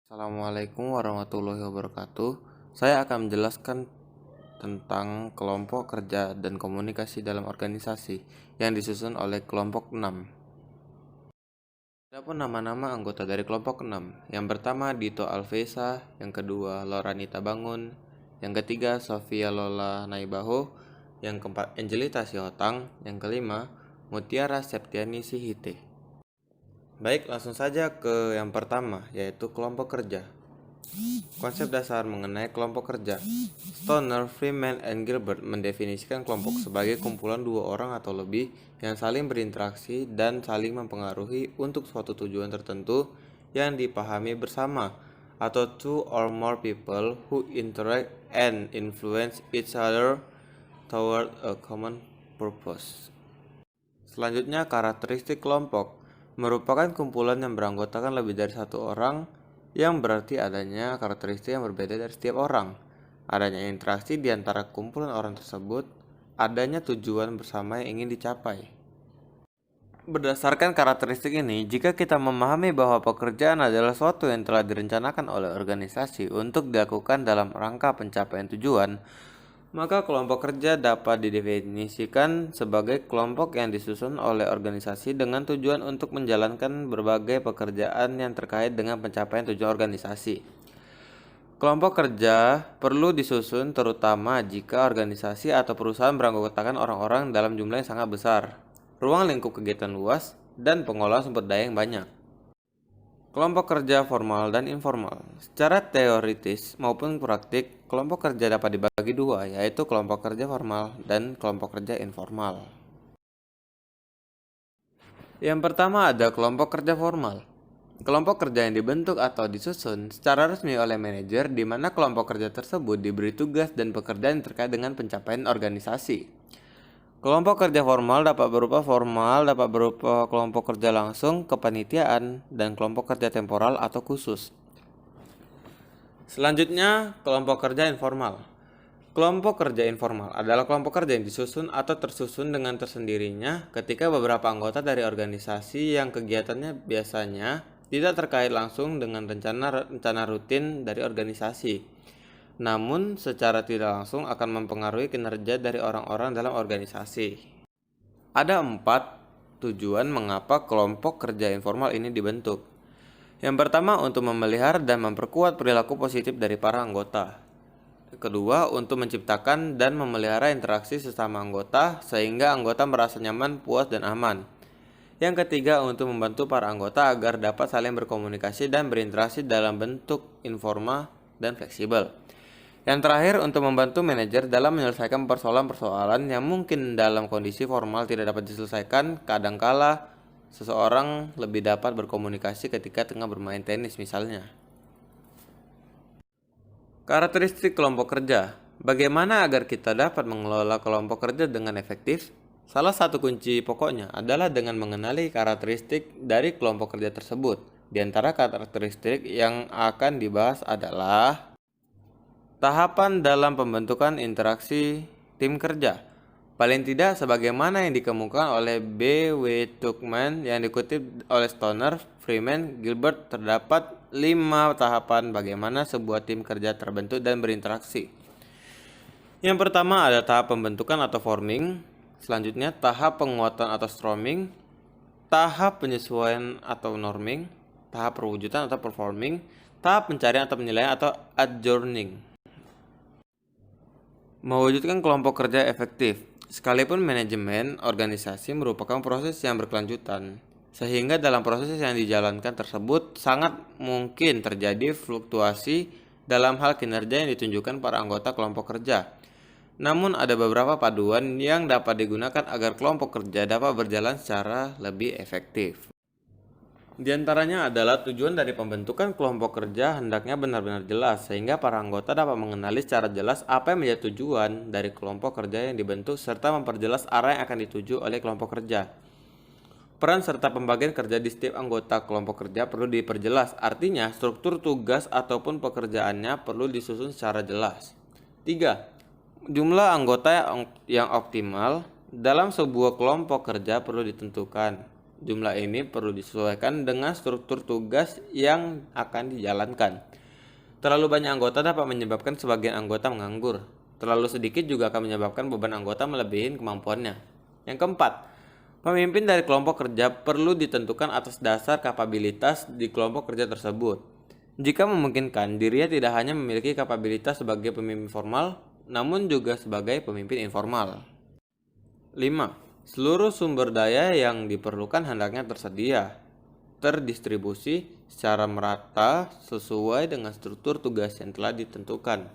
Assalamualaikum warahmatullahi wabarakatuh. Saya akan menjelaskan tentang kelompok kerja dan komunikasi dalam organisasi yang disusun oleh kelompok 6. Adapun nama-nama anggota dari kelompok 6. Yang pertama Dito Alvesa, yang kedua Loranita Bangun, yang ketiga Sofia Lola Naibaho, yang keempat Angelita Siotang, yang kelima Mutiara Septiani Sihite. Baik, langsung saja ke yang pertama, yaitu kelompok kerja. Konsep dasar mengenai kelompok kerja. Stoner, Freeman, and Gilbert mendefinisikan kelompok sebagai kumpulan dua orang atau lebih yang saling berinteraksi dan saling mempengaruhi untuk suatu tujuan tertentu yang dipahami bersama, atau two or more people who interact and influence each other toward a common purpose. Selanjutnya, karakteristik kelompok merupakan kumpulan yang beranggotakan lebih dari satu orang, yang berarti adanya karakteristik yang berbeda dari setiap orang, adanya interaksi di antara kumpulan orang tersebut, adanya tujuan bersama yang ingin dicapai. Berdasarkan karakteristik ini, jika kita memahami bahwa pekerjaan adalah suatu yang telah direncanakan oleh organisasi untuk dilakukan dalam rangka pencapaian tujuan, maka kelompok kerja dapat didefinisikan sebagai kelompok yang disusun oleh organisasi dengan tujuan untuk menjalankan berbagai pekerjaan yang terkait dengan pencapaian tujuan organisasi. Kelompok kerja perlu disusun terutama jika organisasi atau perusahaan beranggotakan orang-orang dalam jumlah yang sangat besar, ruang lingkup kegiatan luas, dan pengolahan sumber daya yang banyak. Kelompok kerja formal dan informal. Secara teoritis maupun praktik, kelompok kerja dapat dibagi dua, yaitu kelompok kerja formal dan kelompok kerja informal. Yang pertama ada kelompok kerja formal. Kelompok kerja yang dibentuk atau disusun secara resmi oleh manajer, di mana kelompok kerja tersebut diberi tugas dan pekerjaan terkait dengan pencapaian organisasi. Kelompok kerja formal dapat berupa kelompok kerja langsung, kepanitiaan, dan kelompok kerja temporal atau khusus. Selanjutnya, kelompok kerja informal. Kelompok kerja informal adalah kelompok kerja yang disusun atau tersusun dengan tersendirinya ketika beberapa anggota dari organisasi yang kegiatannya biasanya tidak terkait langsung dengan rencana rutin dari organisasi, namun secara tidak langsung akan mempengaruhi kinerja dari orang-orang dalam organisasi. Ada 4 tujuan mengapa kelompok kerja informal ini dibentuk. Yang pertama, untuk memelihara dan memperkuat perilaku positif dari para anggota. Kedua, untuk menciptakan dan memelihara interaksi sesama anggota sehingga anggota merasa nyaman, puas, dan aman. Yang ketiga, untuk membantu para anggota agar dapat saling berkomunikasi dan berinteraksi dalam bentuk informal dan fleksibel. Yang terakhir, untuk membantu manajer dalam menyelesaikan persoalan-persoalan yang mungkin dalam kondisi formal tidak dapat diselesaikan. Kadangkala seseorang lebih dapat berkomunikasi ketika tengah bermain tenis misalnya. Karakteristik kelompok kerja. Bagaimana agar kita dapat mengelola kelompok kerja dengan efektif? Salah satu kunci pokoknya adalah dengan mengenali karakteristik dari kelompok kerja tersebut. Di antara karakteristik yang akan dibahas adalah tahapan dalam pembentukan interaksi tim kerja. Paling tidak sebagaimana yang dikemukakan oleh B. W. Tuchman yang dikutip oleh Stoner, Freeman, Gilbert, terdapat 5 tahapan bagaimana sebuah tim kerja terbentuk dan berinteraksi. Yang pertama ada tahap pembentukan atau forming, selanjutnya tahap penguatan atau storming, tahap penyesuaian atau norming, tahap perwujudan atau performing, tahap pencarian atau penilaian atau adjourning. Mewujudkan kelompok kerja efektif. Sekalipun manajemen organisasi merupakan proses yang berkelanjutan, sehingga dalam proses yang dijalankan tersebut sangat mungkin terjadi fluktuasi dalam hal kinerja yang ditunjukkan para anggota kelompok kerja. Namun ada beberapa paduan yang dapat digunakan agar kelompok kerja dapat berjalan secara lebih efektif. Di antaranya adalah tujuan dari pembentukan kelompok kerja hendaknya benar-benar jelas sehingga para anggota dapat mengenali secara jelas apa yang menjadi tujuan dari kelompok kerja yang dibentuk serta memperjelas arah yang akan dituju oleh kelompok kerja. Peran serta pembagian kerja di setiap anggota kelompok kerja perlu diperjelas, artinya struktur tugas ataupun pekerjaannya perlu disusun secara jelas. 3. Jumlah anggota yang optimal dalam sebuah kelompok kerja perlu ditentukan. Jumlah ini perlu disesuaikan dengan struktur tugas yang akan dijalankan. Terlalu banyak anggota dapat menyebabkan sebagian anggota menganggur. Terlalu sedikit juga akan menyebabkan beban anggota melebihi kemampuannya. Yang keempat, pemimpin dari kelompok kerja perlu ditentukan atas dasar kapabilitas di kelompok kerja tersebut. Jika memungkinkan, dirinya tidak hanya memiliki kapabilitas sebagai pemimpin formal, namun juga sebagai pemimpin informal. 5. Seluruh sumber daya yang diperlukan hendaknya tersedia, terdistribusi secara merata sesuai dengan struktur tugas yang telah ditentukan.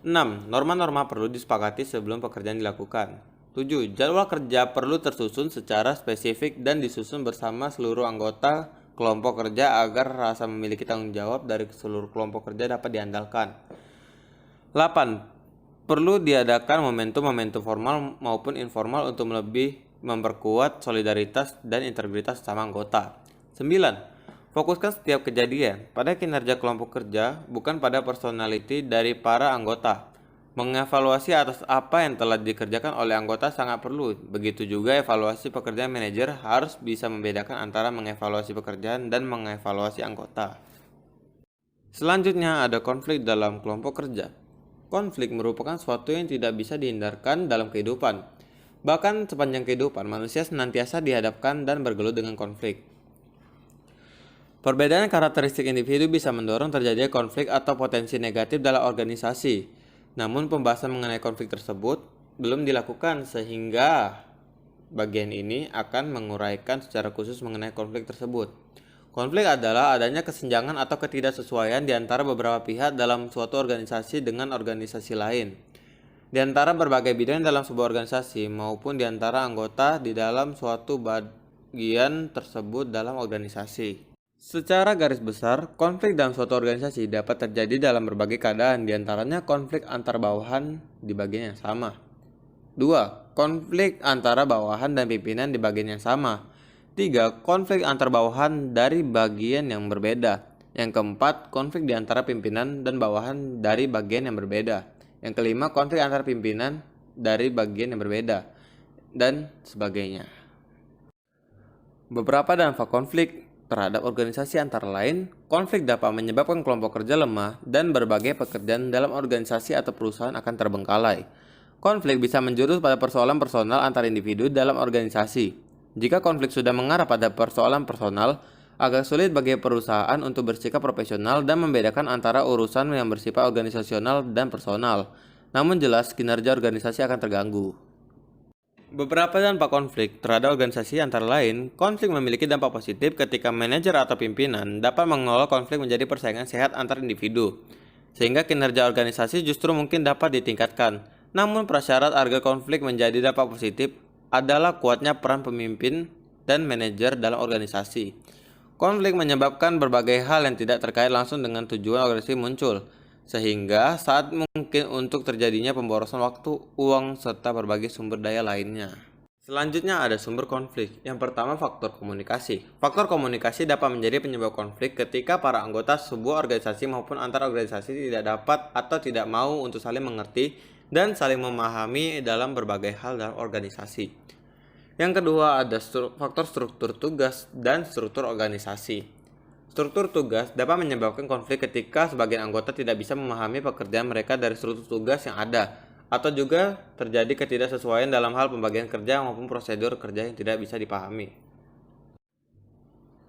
6. Norma-norma perlu disepakati sebelum pekerjaan dilakukan. 7. Jadwal kerja perlu tersusun secara spesifik dan disusun bersama seluruh anggota kelompok kerja agar rasa memiliki tanggung jawab dari seluruh kelompok kerja dapat diandalkan. 8. Perlu diadakan momentum-momentum formal maupun informal untuk memperkuat solidaritas dan integritas sama anggota. 9. Fokuskan setiap kejadian pada kinerja kelompok kerja, bukan pada personality dari para anggota. Mengevaluasi atas apa yang telah dikerjakan oleh anggota sangat perlu. Begitu juga evaluasi pekerjaan manajer harus bisa membedakan antara mengevaluasi pekerjaan dan mengevaluasi anggota. Selanjutnya ada konflik dalam kelompok kerja. Konflik merupakan sesuatu yang tidak bisa dihindarkan dalam kehidupan. Bahkan sepanjang kehidupan, manusia senantiasa dihadapkan dan bergelut dengan konflik. Perbedaan karakteristik individu bisa mendorong terjadinya konflik atau potensi negatif dalam organisasi. Namun pembahasan mengenai konflik tersebut belum dilakukan, sehingga bagian ini akan menguraikan secara khusus mengenai konflik tersebut. Konflik adalah adanya kesenjangan atau ketidaksesuaian di antara beberapa pihak dalam suatu organisasi dengan organisasi lain, di antara berbagai bidang dalam sebuah organisasi, maupun di antara anggota di dalam suatu bagian tersebut dalam organisasi. Secara garis besar, konflik dalam suatu organisasi dapat terjadi dalam berbagai keadaan, di antaranya konflik antar bawahan di bagian yang sama. 2. Konflik antara bawahan dan pimpinan di bagian yang sama. 3. Konflik antar bawahan dari bagian yang berbeda. Yang keempat, konflik di antara pimpinan dan bawahan dari bagian yang berbeda. Yang kelima, konflik antara pimpinan dari bagian yang berbeda, dan sebagainya. Beberapa dampak konflik terhadap organisasi antara lain, konflik dapat menyebabkan kelompok kerja lemah dan berbagai pekerjaan dalam organisasi atau perusahaan akan terbengkalai. Konflik bisa menjurus pada persoalan personal antar individu dalam organisasi. Jika konflik sudah mengarah pada persoalan personal, agak sulit bagi perusahaan untuk bersikap profesional dan membedakan antara urusan yang bersifat organisasional dan personal. Namun jelas kinerja organisasi akan terganggu. Beberapa dampak konflik terhadap organisasi antara lain, konflik memiliki dampak positif ketika manajer atau pimpinan dapat mengelola konflik menjadi persaingan sehat antar individu, sehingga kinerja organisasi justru mungkin dapat ditingkatkan. Namun prasyarat agar konflik menjadi dampak positif adalah kuatnya peran pemimpin dan manajer dalam organisasi. Konflik menyebabkan berbagai hal yang tidak terkait langsung dengan tujuan organisasi muncul, sehingga saat mungkin untuk terjadinya pemborosan waktu, uang, serta berbagai sumber daya lainnya. Selanjutnya ada sumber konflik. Yang pertama, faktor komunikasi. Faktor komunikasi dapat menjadi penyebab konflik ketika para anggota sebuah organisasi maupun antar organisasi tidak dapat atau tidak mau untuk saling mengerti dan saling memahami dalam berbagai hal dalam organisasi. Yang kedua ada faktor struktur tugas dan struktur organisasi. Struktur tugas dapat menyebabkan konflik ketika sebagian anggota tidak bisa memahami pekerjaan mereka dari struktur tugas yang ada, atau juga terjadi ketidaksesuaian dalam hal pembagian kerja maupun prosedur kerja yang tidak bisa dipahami.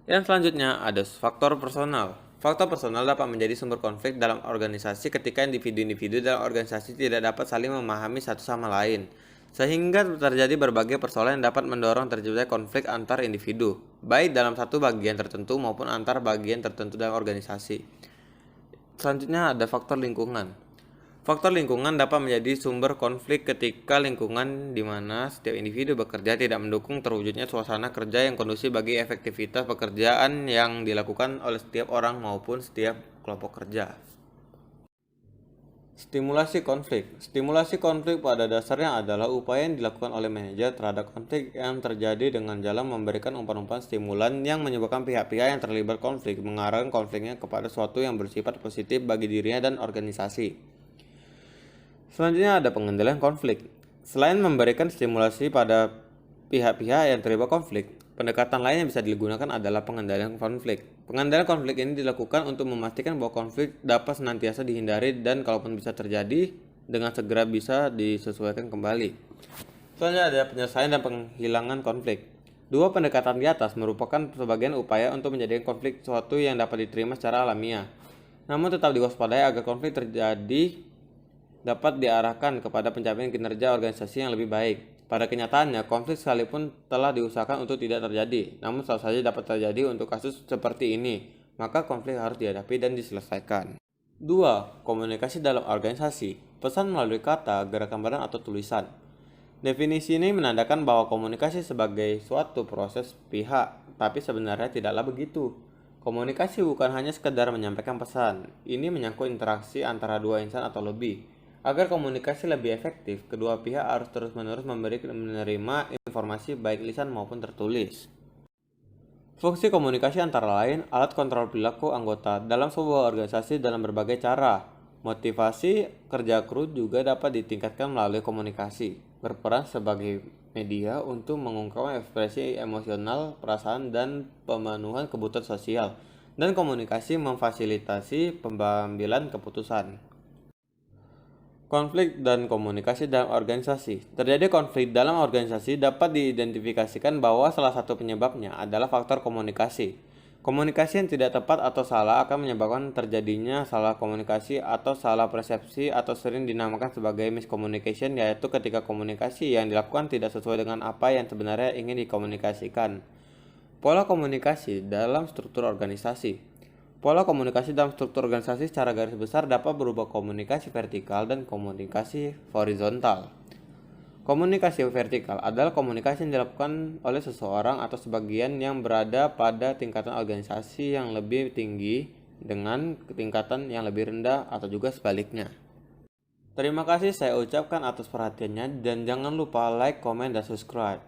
Yang selanjutnya ada faktor personal. Faktor personal dapat menjadi sumber konflik dalam organisasi ketika individu-individu dalam organisasi tidak dapat saling memahami satu sama lain, sehingga terjadi berbagai persoalan yang dapat mendorong terjadinya konflik antar individu, baik dalam satu bagian tertentu maupun antar bagian tertentu dalam organisasi. Selanjutnya ada faktor lingkungan. Faktor lingkungan dapat menjadi sumber konflik ketika lingkungan di mana setiap individu bekerja tidak mendukung terwujudnya suasana kerja yang kondusif bagi efektivitas pekerjaan yang dilakukan oleh setiap orang maupun setiap kelompok kerja. Stimulasi konflik. Stimulasi konflik pada dasarnya adalah upaya yang dilakukan oleh manajer terhadap konflik yang terjadi dengan jalan memberikan umpan-umpan stimulan yang menyebabkan pihak-pihak yang terlibat konflik mengarahkan konfliknya kepada sesuatu yang bersifat positif bagi dirinya dan organisasi. Selanjutnya ada pengendalian konflik. Selain memberikan stimulasi pada pihak-pihak yang terlibat konflik, Pendekatan lain yang bisa digunakan adalah pengendalian konflik. Pengendalian konflik ini dilakukan untuk memastikan bahwa konflik dapat senantiasa dihindari dan kalaupun bisa terjadi, dengan segera bisa disesuaikan kembali. Selanjutnya ada penyelesaian dan penghilangan konflik. Dua pendekatan di atas merupakan sebagian upaya untuk menjadikan konflik sesuatu yang dapat diterima secara alamiah. Namun tetap diwaspadai agar konflik terjadi dapat diarahkan kepada pencapaian kinerja organisasi yang lebih baik. Pada kenyataannya, konflik sekalipun telah diusahakan untuk tidak terjadi, namun selalu saja dapat terjadi untuk kasus seperti ini, maka konflik harus dihadapi dan diselesaikan. 2. Komunikasi dalam organisasi. Pesan melalui kata, gerakan badan atau tulisan. Definisi ini menandakan bahwa komunikasi sebagai suatu proses pihak, tapi sebenarnya tidaklah begitu. Komunikasi bukan hanya sekedar menyampaikan pesan. Ini menyangkut interaksi antara dua insan atau lebih. Agar komunikasi lebih efektif, kedua pihak harus terus-menerus menerima informasi baik lisan maupun tertulis. Fungsi komunikasi antara lain alat kontrol perilaku anggota dalam sebuah organisasi dalam berbagai cara. Motivasi kerja kru juga dapat ditingkatkan melalui komunikasi, berperan sebagai media untuk mengungkapkan ekspresi emosional, perasaan, dan pemenuhan kebutuhan sosial, dan komunikasi memfasilitasi pengambilan keputusan. Konflik dan komunikasi dalam organisasi. Terjadi konflik dalam organisasi dapat diidentifikasikan bahwa salah satu penyebabnya adalah faktor komunikasi. Komunikasi yang tidak tepat atau salah akan menyebabkan terjadinya salah komunikasi atau salah persepsi atau sering dinamakan sebagai miscommunication, yaitu ketika komunikasi yang dilakukan tidak sesuai dengan apa yang sebenarnya ingin dikomunikasikan. Pola komunikasi dalam struktur organisasi. Pola komunikasi dalam struktur organisasi secara garis besar dapat berubah komunikasi vertikal dan komunikasi horizontal. Komunikasi vertikal adalah komunikasi yang dilakukan oleh seseorang atau sebagian yang berada pada tingkatan organisasi yang lebih tinggi dengan tingkatan yang lebih rendah atau juga sebaliknya. Terima kasih saya ucapkan atas perhatiannya dan jangan lupa like, komen, dan subscribe.